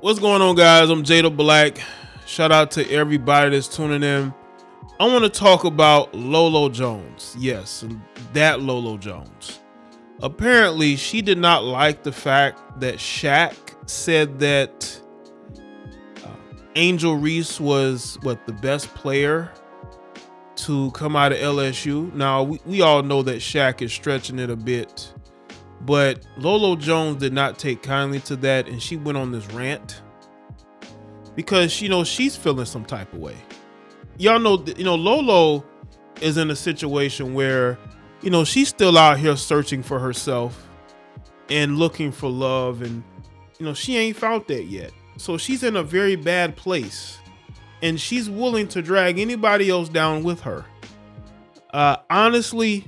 What's going on, guys? I'm Jada Black. Shout out to everybody that's tuning in. I want to talk about LoLo Jones. Yes, that LoLo Jones. Apparently, she did not like the fact that Shaq said that Angel Reese was the best player to come out of LSU. Now, we all know that Shaq is stretching it a bit, but LoLo Jones did not take kindly to that, and she went on this rant because she's feeling some type of way. Y'all know, LoLo is in a situation where, she's still out here searching for herself and looking for love, and she ain't found that yet. So she's in a very bad place, and she's willing to drag anybody else down with her. Honestly,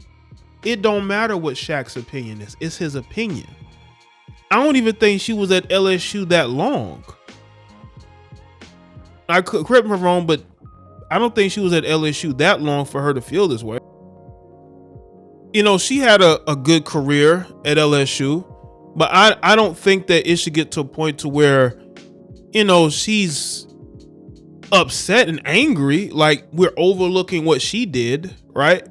it don't matter what Shaq's opinion is. It's his opinion. I don't even think she was at LSU that long. I could correct me if I'm wrong, but I don't think she was at LSU that long for her to feel this way. She had a good career at LSU, but I don't think that it should get to a point to where, she's upset and angry, like we're overlooking what she did, right?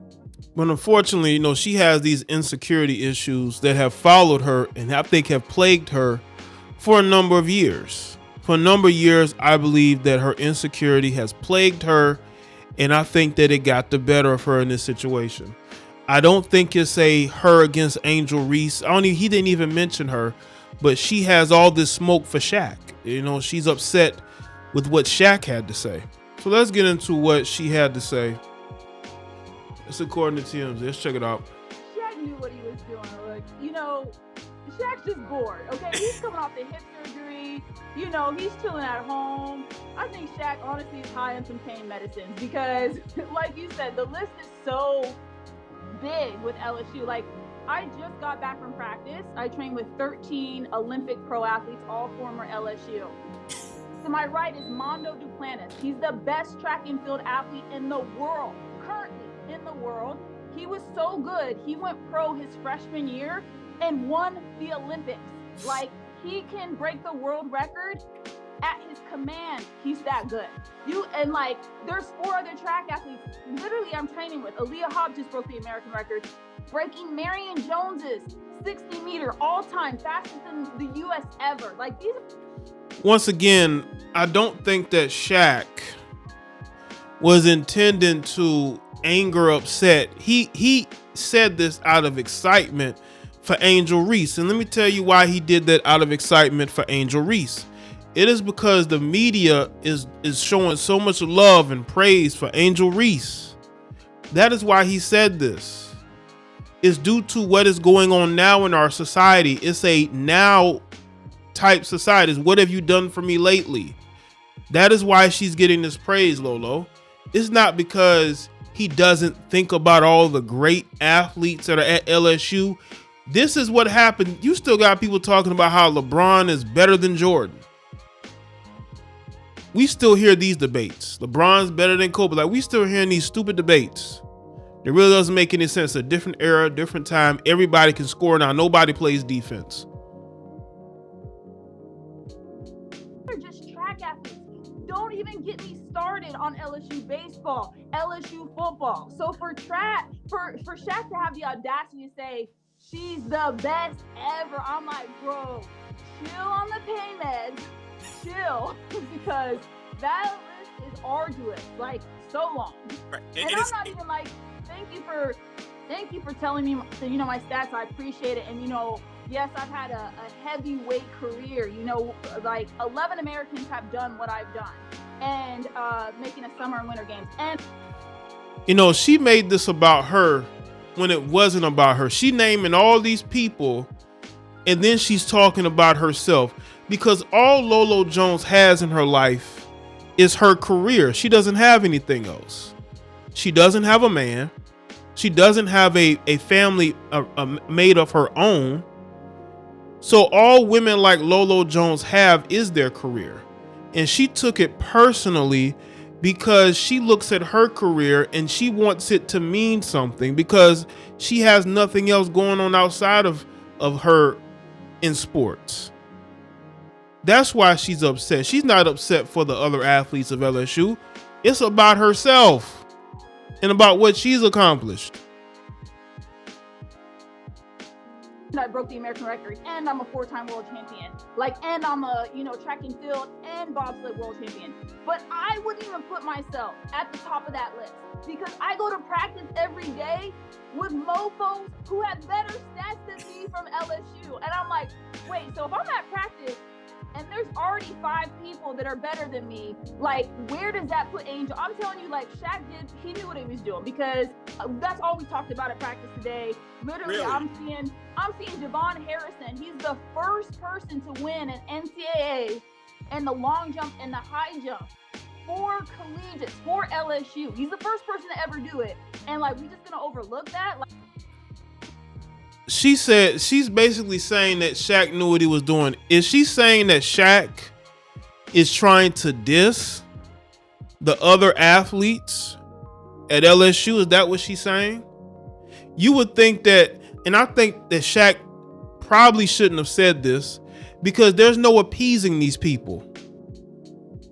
But unfortunately, she has these insecurity issues that have followed her and I think have plagued her for a number of years. For a number of years, I believe that her insecurity has plagued her, and I think that it got the better of her in this situation. I don't think it's her against Angel Reese. He didn't even mention her, but she has all this smoke for Shaq. She's upset with what Shaq had to say. So let's get into what she had to say. It's according to TMZ. Let's check it out. Shaq knew what he was doing. Look, Shaq's just bored, okay? He's coming off the hip surgery. He's chilling at home. I think Shaq honestly is high on some pain medicines because, like you said, the list is so big with LSU. Like, I just got back from practice. I trained with 13 Olympic pro athletes, all former LSU. To my right is Mondo Duplantis. He's the best track and field athlete in the world, currently in the world. He was so good, he went pro his freshman year and won the Olympics. Like, he can break the world record at his command. He's that good. There's 4 other track athletes. Literally, I'm training with. Aaliyah Hobbs just broke the American record, breaking Marion Jones's 60-meter all-time fastest in the U.S. ever. Like, these. Once again, I don't think that Shaq was intending to anger, upset. He said this out of excitement for Angel Reese. And let me tell you why he did that out of excitement for Angel Reese. It is because the media is showing so much love and praise for Angel Reese. That is why he said this. It's due to what is going on now in our society. It's a now type society. It's, what have you done for me lately? That is why she's getting this praise, LoLo. It's not because he doesn't think about all the great athletes that are at LSU. This is what happened. You still got people talking about how LeBron is better than Jordan. We still hear these debates. LeBron's better than Kobe. Like, we still hearing these stupid debates. It really doesn't make any sense. A different era, different time. Everybody can score now. Nobody plays defense. They're just track athletes. Don't even get me started on LSU baseball, LSU football. So for Shaq to have the audacity to say she's the best ever, I'm like, bro, chill on the pain meds, chill, because that list is arduous, like, so long. Right. And I'm not even like, thank you for telling me, my stats. I appreciate it. And yes, I've had a heavyweight career. Like 11 Americans have done what I've done, and making a summer and winter games. And she made this about her when it wasn't about her. She naming all these people, and then she's talking about herself, because all LoLo Jones has in her life is her career. She doesn't have anything else. She doesn't have a man. She doesn't have a family made of her own. So all women like LoLo Jones have is their career. And she took it personally because she looks at her career and she wants it to mean something, because she has nothing else going on outside of her in sports. That's why she's upset. She's not upset for the other athletes of LSU. It's about herself and about what she's accomplished. I broke the American record, and I'm a 4-time world champion. Like, and I'm a, track and field and bobsled world champion. But I wouldn't even put myself at the top of that list because I go to practice every day with mofos who have better stats than me from LSU. And I'm like, wait, so if I'm at practice and there's already 5 people that are better than me, like, where does that put Angel? I'm telling you, like, Shaq he knew what he was doing because that's all we talked about at practice today. Literally, really? I'm seeing Javon Harrison. He's the first person to win an NCAA and the long jump and the high jump for collegiates, for LSU. He's the first person to ever do it. And, like, we just gonna overlook that? Like, she said she's basically saying that Shaq knew what he was doing. Is she saying that Shaq is trying to diss the other athletes at LSU? Is that what she's saying? You would think that, and I think that Shaq probably shouldn't have said this because there's no appeasing these people.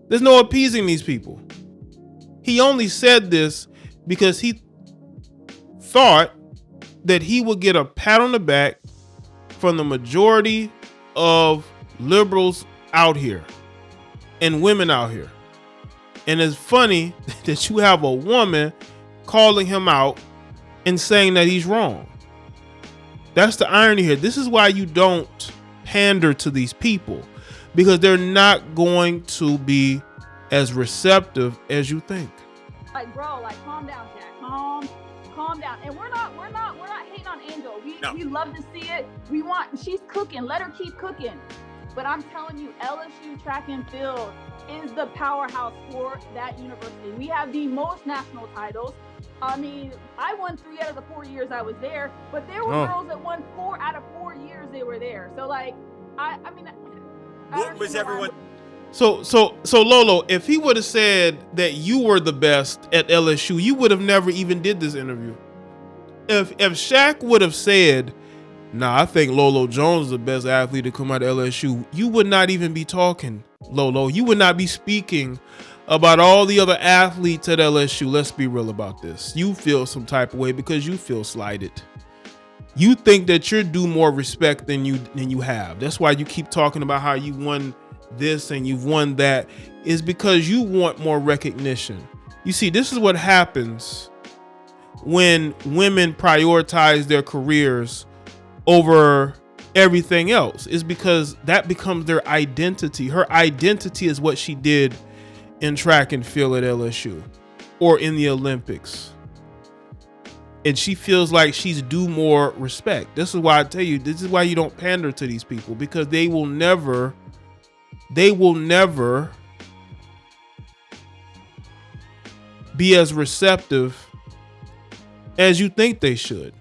There's no appeasing these people. He only said this because he thought that he would get a pat on the back from the majority of liberals out here and women out here. And it's funny that you have a woman calling him out and saying that he's wrong. That's the irony here. This is why you don't pander to these people, because they're not going to be as receptive as you think. Like, bro, like, calm down, Jack. Calm down. And we're not hating on Angel. We love to see it. She's cooking. Let her keep cooking. But I'm telling you, LSU track and field is the powerhouse for that university. We have the most national titles. I mean, I won 3 out of the 4 years I was there, but there were girls that won 4 out of 4 years they were there. So, like, I mean, what was everyone? So Lolo, if he would have said that you were the best at LSU, you would have never even did this interview. If Shaq would have said, "Nah, I think Lolo Jones is the best athlete to come out of LSU," you would not even be talking, Lolo. You would not be speaking about all the other athletes at LSU. Let's be real about this. You feel some type of way because you feel slighted. You think that you're due more respect than you have. That's why you keep talking about how you won this and you've won that, is because you want more recognition. You see, this is what happens when women prioritize their careers over everything else, is because that becomes their identity. Her identity is what she did in track and field at LSU or in the Olympics. And she feels like she's due more respect. This is why I tell you, this is why you don't pander to these people, because they will never be as receptive as you think they should.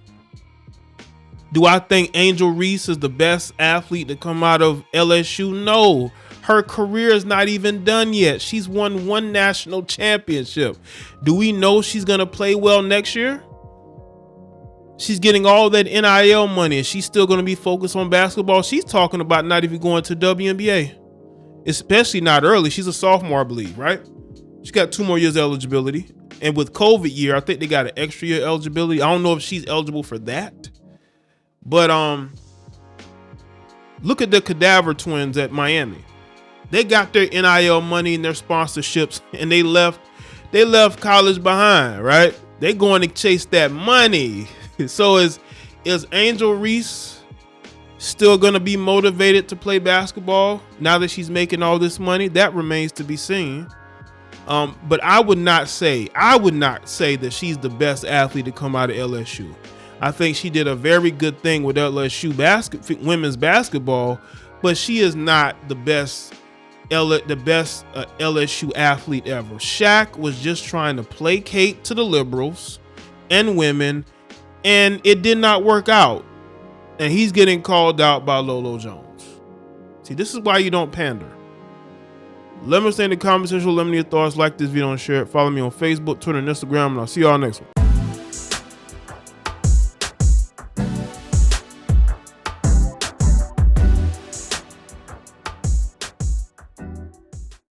Do I think Angel Reese is the best athlete to come out of LSU? No. Her career is not even done yet. She's won 1 national championship. Do we know she's going to play well next year? She's getting all that NIL money and she's still going to be focused on basketball. She's talking about not even going to WNBA, especially not early. She's a sophomore, I believe, right? She got 2 more years eligibility. And with COVID year, I think they got an extra year eligibility. I don't know if she's eligible for that. But look at the Cadaver twins at Miami. They got their NIL money and their sponsorships, and they left college behind, right? They going to chase that money. So is Angel Reese still going to be motivated to play basketball now that she's making all this money? That remains to be seen. But I would not say that she's the best athlete to come out of LSU. I think she did a very good thing with LSU women's basketball, but she is not the best LSU athlete ever. Shaq was just trying to placate to the liberals and women, and it did not work out. And he's getting called out by LoLo Jones. See, this is why you don't pander. Let me know in the comment section. Let me know your thoughts. Like this video and share it. Follow me on Facebook, Twitter, and Instagram, and I'll see y'all next one.